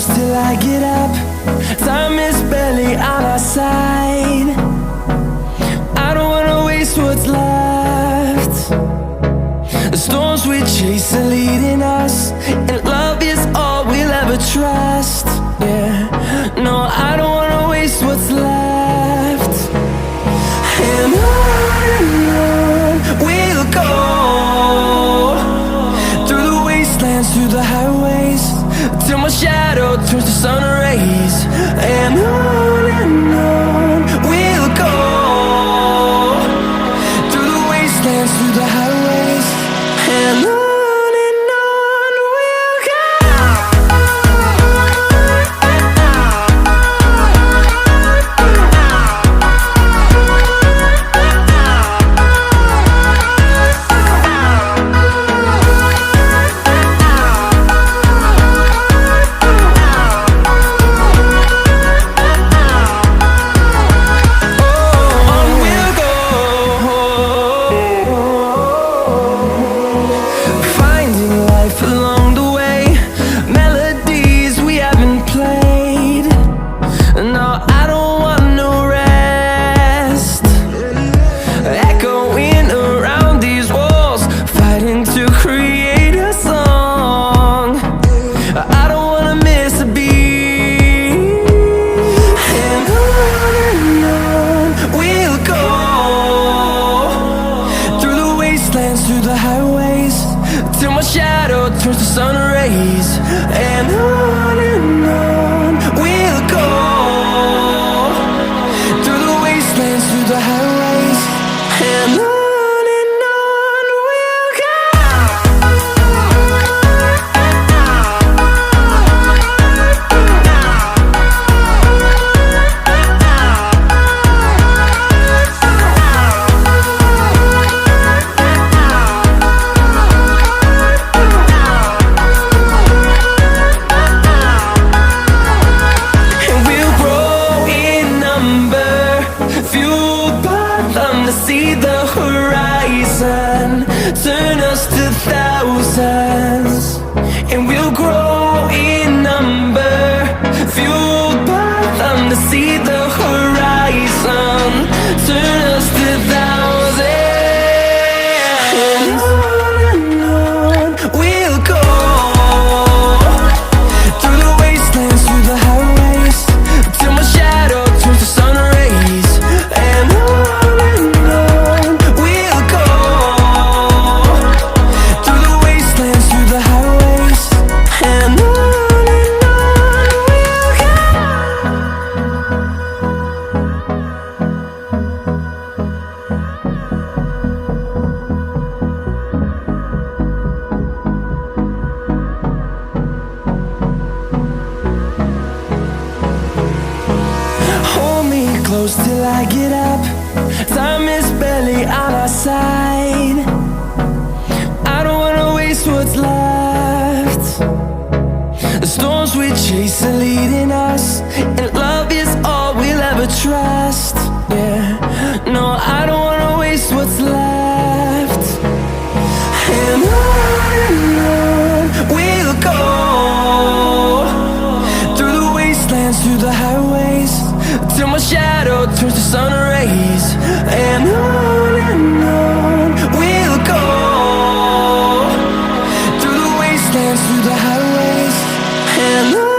close till I get up. Time is barely on our side. I don't wanna waste what's left. The storms we chase are leading us, and love is all we'll ever trust. Yeah, no, I don't wanna waste what's left. And on we'll go, through the wastelands, through the highways, till my shadow turns to sun rays. And on we'll go, through the wastelands, through the highways, and on. Through the highways, till my shadow turns to sun rays. And on we'll go, through the wastelands, through the highways, and on we'll go. See the horizon turn us to thousands, and we'll grow in number, fueled by them. To see the horizon turn us to thousands, and on we'll go, through the wastelands, through the highways, till my shadow turns to sun rays. And close till I get up. Time is barely on our side. I don't wanna waste what's left. The storms we chase are leading us, and love is all we'll ever trust. Yeah, no, I don't wanna waste what's left. And on we'll go, through the wastelands, through the highways, till my shadow turns to sun rays. And on we'll go, through the wastelands, through the highways, and on.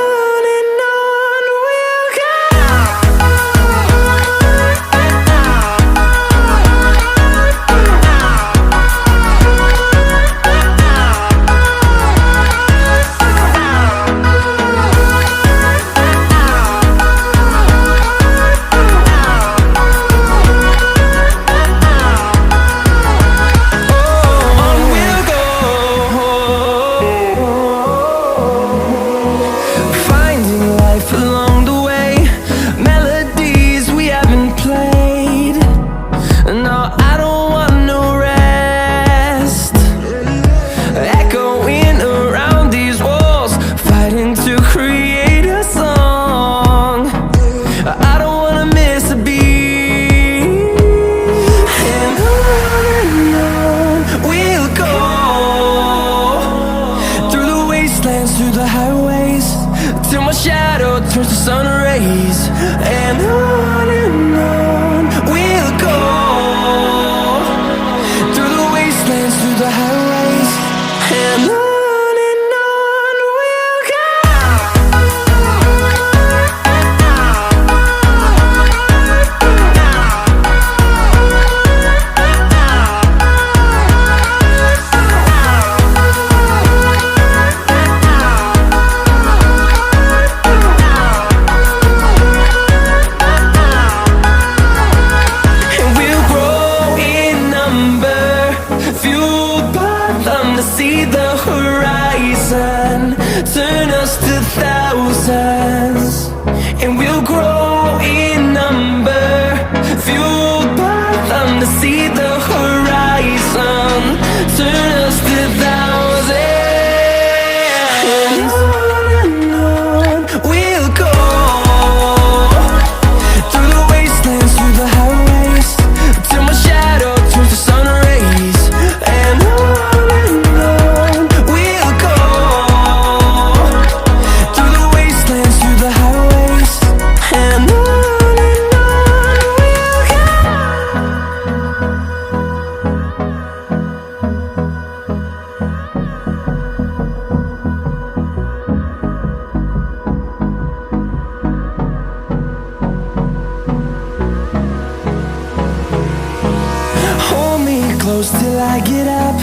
close till I get up.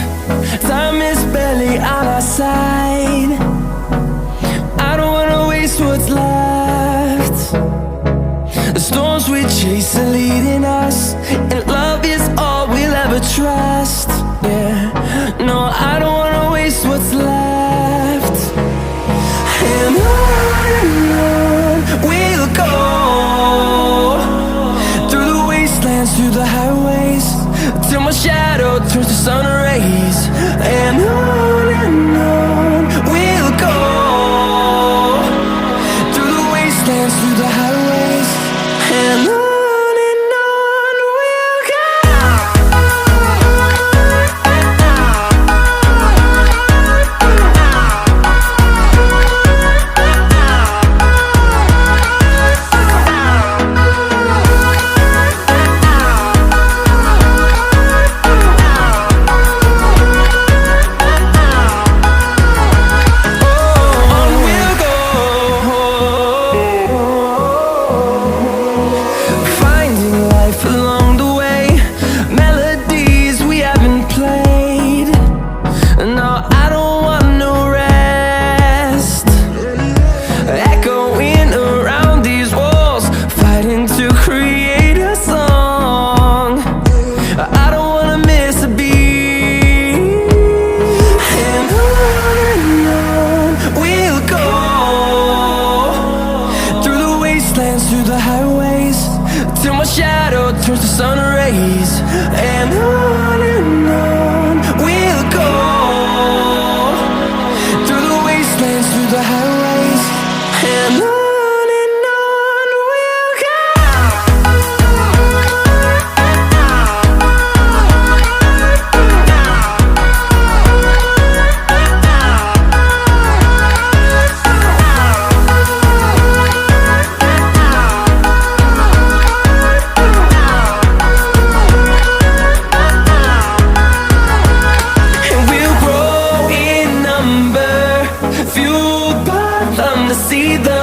Time is barely on our side. I don't wanna waste what's left. The storms we chase are leading us, and love is all we'll ever trust. Yeah, no, I don't wanna waste what's left. And on we'll go, through the wastelands, through the highways, till my shadow turns to sun rays. And on we'll go, through the wastelands, through the highways, and on we'll go. Through the highways, till my shadow turns to sun rays. And on we'll go, through the wastelands, through the highways, and on we'll go. Fueled by them to see the